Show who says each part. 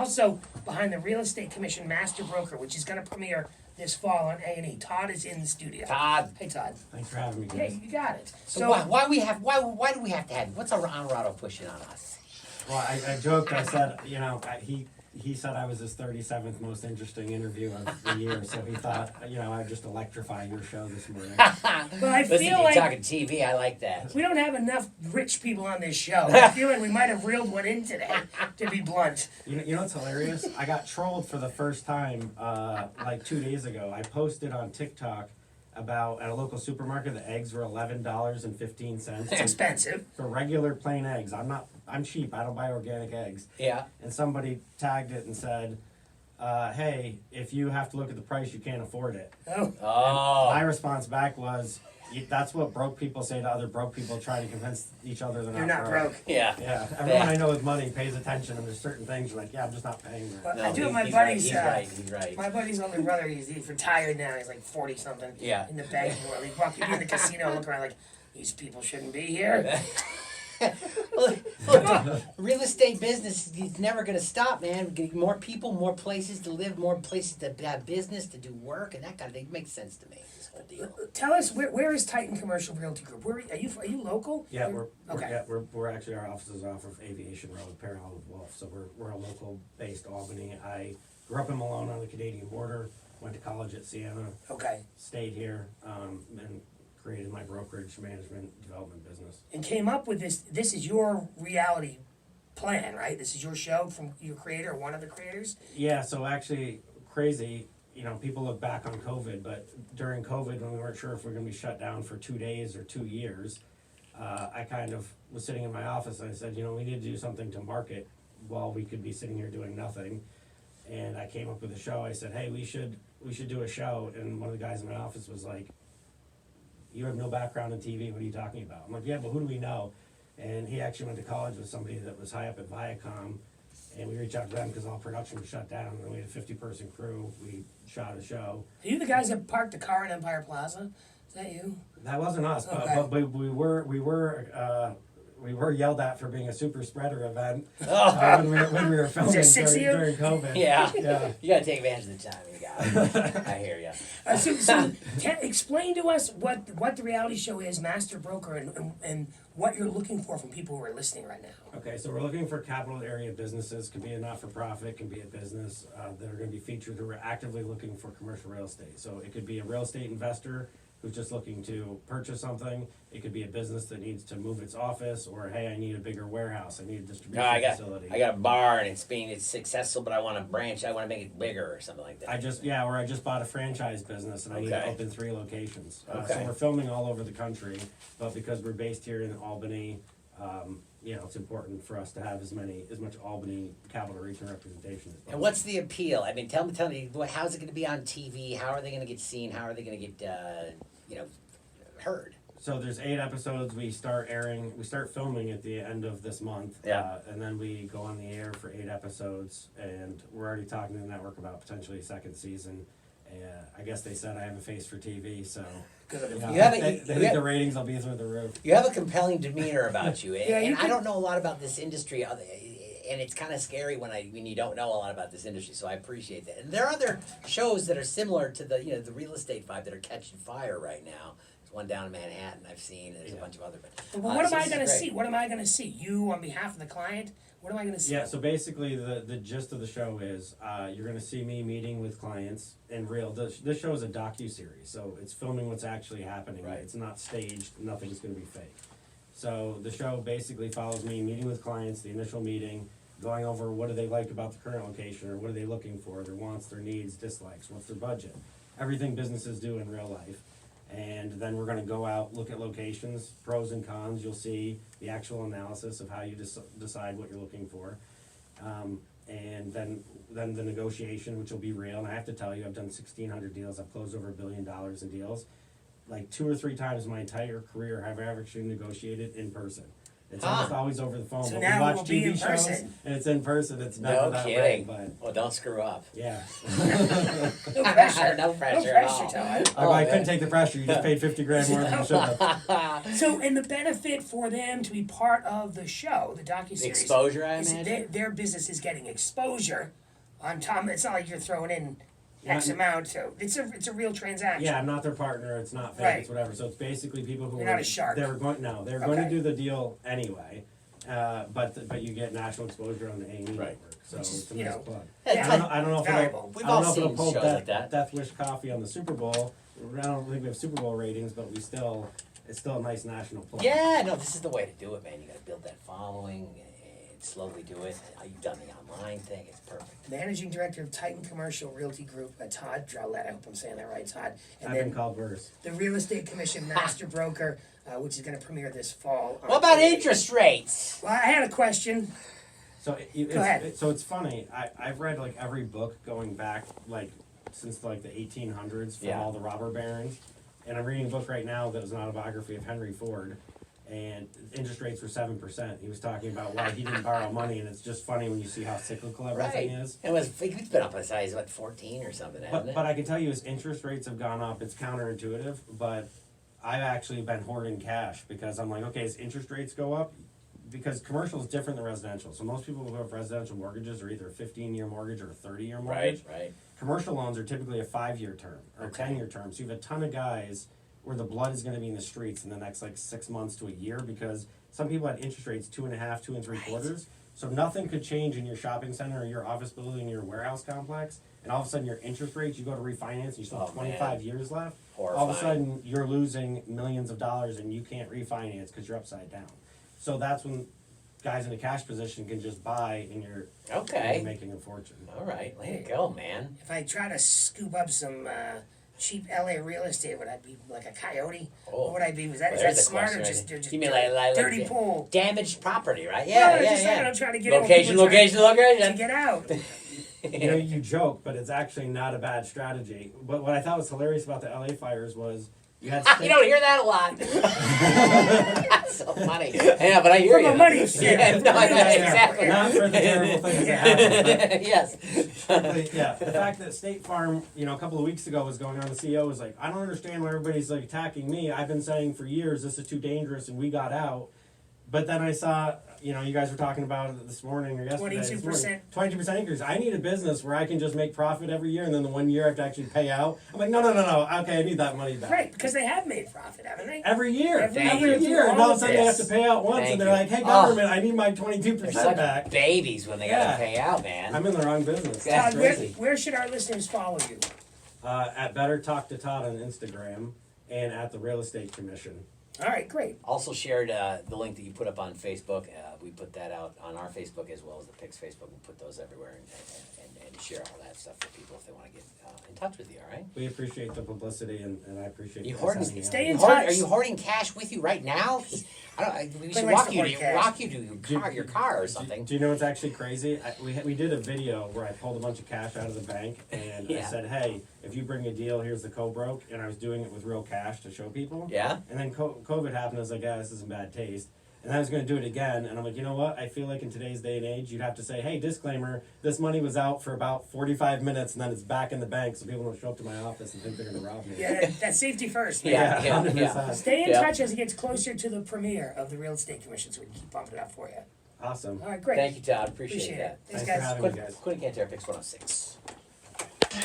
Speaker 1: Also, behind the Real Estate Commission Master Broker, which is going to premiere this fall on A&E. Todd is in the studio.
Speaker 2: Todd.
Speaker 1: Hey, Todd.
Speaker 3: Thanks for having me,
Speaker 1: Yeah,
Speaker 3: guys.
Speaker 1: you got it.
Speaker 2: So why do we have to have, what's our honorado pushing on us?
Speaker 3: Well, I joked. I said, he said I was his 37th most interesting interview of the year, so he thought, I'd just electrify your show this morning.
Speaker 1: But I
Speaker 2: Listen,
Speaker 1: feel
Speaker 2: you're
Speaker 1: like
Speaker 2: talking TV, I like that.
Speaker 1: we don't have enough rich people on this show. I feel like we might have reeled one in today, to be blunt.
Speaker 3: You know what's hilarious? I got trolled for the first time like 2 days ago. I posted on TikTok about, at a local supermarket, the eggs were $11.15.
Speaker 1: It's expensive.
Speaker 3: For regular plain eggs. I'm cheap. I don't buy organic eggs.
Speaker 2: Yeah.
Speaker 3: And somebody tagged it and said, hey, if you have to look at the price, you can't afford it.
Speaker 1: Oh.
Speaker 2: Oh.
Speaker 3: My response back was, that's what broke people say to other broke people trying to convince each other they're
Speaker 1: You're not broke.
Speaker 2: Yeah.
Speaker 3: Yeah, everyone I know with money pays attention, and there's certain things you're like, yeah, I'm just not paying that.
Speaker 1: But
Speaker 2: No,
Speaker 1: I do have my
Speaker 2: he's
Speaker 1: buddies.
Speaker 2: right, he's right.
Speaker 1: My buddy's older brother, he's retired now. He's like 40 something.
Speaker 2: Yeah.
Speaker 1: In the banking world, he'd be in the casino and look around like, these people shouldn't be here.
Speaker 2: Look, real estate business is never going to stop, man. We get more people, more places to live, more places to have business, to do work, and that kind of thing makes sense to me. This whole deal.
Speaker 1: Tell us where is Titan Commercial Realty Group? Where are you local?
Speaker 3: Yeah,
Speaker 1: Okay.
Speaker 3: we're actually, our offices off of Aviation Road, parallel with Wolf, so we're a local-based Albany. I grew up in Malone on the Canadian border, went to college at Siena,
Speaker 1: Okay.
Speaker 3: stayed here, and created my brokerage management development business.
Speaker 1: And came up with this. This is your reality plan, right? This is your show from your creator or one of the creators.
Speaker 3: Yeah, so actually, crazy, people look back on COVID, but during COVID, when we weren't sure if we were going to be shut down for 2 days or 2 years, I kind of was sitting in my office and I said, we need to do something to market while we could be sitting here doing nothing. And I came up with a show. I said, hey, we should do a show. And one of the guys in my office was like, you have no background in TV, what are you talking about? I'm like, yeah, but who do we know? And he actually went to college with somebody that was high up at Viacom, and we reached out to them because all production was shut down, and we had a 50-person crew. We shot a show.
Speaker 1: Are you the guys that parked the car in Empire Plaza? Is that you?
Speaker 3: That wasn't us,
Speaker 1: Okay.
Speaker 3: but we were yelled at for being a super spreader event when we were filming
Speaker 1: there 6 of you?
Speaker 3: during COVID.
Speaker 2: Yeah.
Speaker 3: Yeah.
Speaker 2: You got to take advantage of the time. You got it. I hear you.
Speaker 1: So explain to us what the reality show is, Master Broker, and what you're looking for from people who are listening right now.
Speaker 3: Okay, so we're looking for capital area businesses, can be a not-for-profit, can be a business that are going to be featured who are actively looking for commercial real estate. So it could be a real estate investor who's just looking to purchase something. It could be a business that needs to move its office, or hey, I need a bigger warehouse, I need a distribution facility.
Speaker 2: I got a bar and it's successful, but I want to branch. I want to make it bigger or something like that.
Speaker 3: I just bought a franchise business and I need to open 3 locations.
Speaker 2: Okay.
Speaker 3: So we're filming all over the country, but because we're based here in Albany, it's important for us to have as much Albany capital region representation as possible.
Speaker 2: And what's the appeal? I mean, tell me, how's it going to be on TV? How are they going to get seen? How are they going to get, heard?
Speaker 3: So there's 8 episodes. We start filming at the end of this month.
Speaker 2: Yeah.
Speaker 3: And then we go on the air for 8 episodes, and we're already talking to the network about potentially a second season. I guess they said I have a face for TV, so they think the ratings will be through the roof.
Speaker 2: You have a compelling demeanor about you, and
Speaker 1: I
Speaker 2: I don't know a lot about this industry, and it's kind of scary when you don't know a lot about this industry. So I appreciate that. And there are other shows that are similar to the real estate vibe that are catching fire right now. There's one down in Manhattan I've seen. There's a bunch of other.
Speaker 1: Well, what am I going to see? What am I going to see? You on behalf of the client? What am I going to see?
Speaker 3: Yeah, so basically the gist of the show is you're going to see me meeting with clients in real. This show is a docu-series, so it's filming what's actually happening.
Speaker 2: Right.
Speaker 3: It's not staged. Nothing's going to be fake. So the show basically follows me meeting with clients, the initial meeting, going over what do they like about the current location, or what are they looking for, their wants, their needs, dislikes, what's their budget. Everything businesses do in real life. And then we're going to go out, look at locations, pros and cons. You'll see the actual analysis of how you decide what you're looking for. And then the negotiation, which will be real. And I have to tell you, I've done 1,600 deals. I've closed over $1 billion in deals. Like 2 or 3 times in my entire career have I actually negotiated in person. It's almost always over the phone.
Speaker 1: So
Speaker 3: but
Speaker 1: now
Speaker 3: we
Speaker 1: it
Speaker 3: watch
Speaker 1: will be in
Speaker 3: TV shows
Speaker 1: person.
Speaker 3: and it's in person. It's never
Speaker 2: No
Speaker 3: that
Speaker 2: kidding.
Speaker 3: way, but
Speaker 2: Well, don't screw up.
Speaker 3: yeah.
Speaker 1: No pressure.
Speaker 2: No pressure
Speaker 1: No
Speaker 2: at
Speaker 1: pressure,
Speaker 2: all.
Speaker 1: Todd.
Speaker 3: I couldn't
Speaker 2: man.
Speaker 3: take the pressure. You just paid $50,000 more than you should have.
Speaker 1: So, and the benefit for them to be part of the show, the docuseries,
Speaker 2: Exposure, I
Speaker 1: is
Speaker 2: imagine.
Speaker 1: their business is getting exposure on top. It's not like you're throwing in
Speaker 3: Yeah,
Speaker 1: X amount. So it's a real transaction.
Speaker 3: Yeah, I'm not their partner. It's not fake.
Speaker 1: Right.
Speaker 3: It's whatever. So it's basically people who
Speaker 1: You're
Speaker 3: were,
Speaker 1: not a shark.
Speaker 3: They were going going
Speaker 1: Okay.
Speaker 3: to do the deal anyway, but you get national exposure on the A&E network. So
Speaker 1: Which is,
Speaker 3: it's a
Speaker 1: you
Speaker 3: nice
Speaker 1: know,
Speaker 3: plug.
Speaker 2: Yeah,
Speaker 3: I don't know if
Speaker 1: valuable.
Speaker 2: We've
Speaker 3: I don't
Speaker 2: all
Speaker 3: know if it'll
Speaker 2: seen
Speaker 3: pull
Speaker 2: shows like that.
Speaker 3: Death Wish Coffee on the Super Bowl. I don't think we have Super Bowl ratings, but it's still a nice national plug.
Speaker 2: Yeah, no, this is the way to do it, man. You got to build that following and slowly do it. You've done the online thing. It's perfect.
Speaker 1: Managing Director of Titan Commercial Realty Group, Todd Drowlette. I hope I'm saying that right, Todd. And
Speaker 3: I've
Speaker 1: then
Speaker 3: been called worse.
Speaker 1: the Real Estate Commission Master Broker, which is going to premiere this fall.
Speaker 2: What about interest rates?
Speaker 1: Well, I had a question.
Speaker 3: So
Speaker 1: Go ahead.
Speaker 3: so it's funny. I've read like every book going back like since like the 1800s from
Speaker 2: Yeah.
Speaker 3: all the robber barons, and I'm reading a book right now that was an autobiography of Henry Ford, and interest rates were 7%. He was talking about why he didn't borrow money, and it's just funny when you see how cyclical everything is.
Speaker 2: It's been up as high as what 14 or something, hasn't it?
Speaker 3: But I can tell you, as interest rates have gone up, it's counterintuitive. But I've actually been hoarding cash because I'm like, okay, as interest rates go up, because commercial is different than residential. So most people who have residential mortgages are either a 15-year mortgage or a 30-year mortgage.
Speaker 2: Right.
Speaker 3: Commercial loans are typically a 5-year term or a
Speaker 2: Okay.
Speaker 3: 10-year term. So you have a ton of guys where the blood is going to be in the streets in the next like 6 months to a year because some people had interest rates 2.5, 2 3/4. So nothing could change in your shopping center or your office building or your warehouse complex, and all of a sudden your interest rates, you go to refinance, and you still have
Speaker 2: Oh, man.
Speaker 3: 25 years left.
Speaker 2: Horrifying.
Speaker 3: All of a sudden you're losing millions of dollars and you can't refinance because you're upside down. So that's when guys in a cash position can just buy and you're making a fortune.
Speaker 2: All right. Way to go, man.
Speaker 1: If I try to scoop up some cheap LA real estate, would I be like a coyote?
Speaker 2: Oh.
Speaker 1: What would I be? Is that
Speaker 2: There's a
Speaker 1: smart or
Speaker 2: question,
Speaker 1: just,
Speaker 2: right?
Speaker 1: just
Speaker 2: You mean like
Speaker 1: dirty pool?
Speaker 2: damaged property, right?
Speaker 1: No,
Speaker 2: Yeah,
Speaker 1: just saying, I'm trying to get
Speaker 2: Location.
Speaker 1: to get out.
Speaker 3: You know, you joke, but it's actually not a bad strategy. But what I thought was hilarious about the LA fires was you had
Speaker 2: You don't hear that a lot. That's so funny. Yeah, but I hear
Speaker 1: From
Speaker 2: you.
Speaker 1: a money
Speaker 2: Yeah,
Speaker 1: standpoint.
Speaker 2: no, exactly.
Speaker 3: Not for the terrible things that happen.
Speaker 2: Yes.
Speaker 3: But yeah, the fact that State Farm, you know, a couple of weeks ago was going on, the CEO was like, I don't understand why everybody's like attacking me. I've been saying for years this is too dangerous and we got out. But then I saw, you know, you guys were talking about it this morning or yesterday.
Speaker 1: 22%.
Speaker 3: 22% increase. I need a business where I can just make profit every year and then the 1 year I have to actually pay out. I'm like, no. Okay, I need that money back.
Speaker 1: Right, because they have made profit, haven't they?
Speaker 3: Every year.
Speaker 1: Every
Speaker 3: year. And all of a sudden they have to pay out once
Speaker 2: Thank
Speaker 3: and they're
Speaker 2: you.
Speaker 3: like, hey,
Speaker 2: Oh.
Speaker 3: government, I need my 22%
Speaker 2: They're such
Speaker 3: back.
Speaker 2: babies when they
Speaker 3: Yeah.
Speaker 2: gotta pay out, man.
Speaker 3: I'm in the wrong business.
Speaker 2: That's
Speaker 1: Todd,
Speaker 2: crazy.
Speaker 1: where should our listeners follow you?
Speaker 3: At Better Talk to Todd on Instagram and at the Real Estate Commission.
Speaker 1: All right, great.
Speaker 2: Also shared the link that you put up on Facebook. We put that out on our Facebook as well as the Pix Facebook. We'll put those everywhere and share all that stuff for people if they want to get in touch with you, all right?
Speaker 3: We appreciate the publicity and I appreciate
Speaker 2: You
Speaker 3: guys
Speaker 2: hoarding,
Speaker 3: having me
Speaker 1: stay
Speaker 3: on.
Speaker 1: in touch.
Speaker 2: Are you hoarding cash with you right now? We
Speaker 1: Quinn
Speaker 2: should
Speaker 1: likes
Speaker 2: walk
Speaker 1: to
Speaker 2: you
Speaker 1: hoard
Speaker 2: to
Speaker 1: cash.
Speaker 2: your car or something.
Speaker 3: Do you know what's actually crazy? We did a video where I pulled a bunch of cash out of the bank and I
Speaker 2: Yeah.
Speaker 3: said, hey, if you bring a deal, here's the co-broke. And I was doing it with real cash to show people.
Speaker 2: Yeah?
Speaker 3: And then COVID happened. I was like, yeah, this is in bad taste. And I was going to do it again. And I'm like, you know what? I feel like in today's day and age, you'd have to say, hey, disclaimer, this money was out for about 45 minutes and then it's back in the bank so people don't show up to my office and think they're going to rob me.
Speaker 1: Yeah, that's safety first. man.
Speaker 2: Yeah.
Speaker 3: 100%.
Speaker 1: Stay in
Speaker 2: Yeah.
Speaker 1: touch as it gets closer to the premiere of the Real Estate Commission, so we can keep bumping it up for you.
Speaker 3: Awesome.
Speaker 1: All right, great.
Speaker 2: Thank you, Todd. Appreciate
Speaker 1: Appreciate
Speaker 2: that.
Speaker 1: it. Thanks,
Speaker 3: Thanks for
Speaker 1: guys.
Speaker 3: having me, guys.
Speaker 2: Quinn Cantera, Pix 106.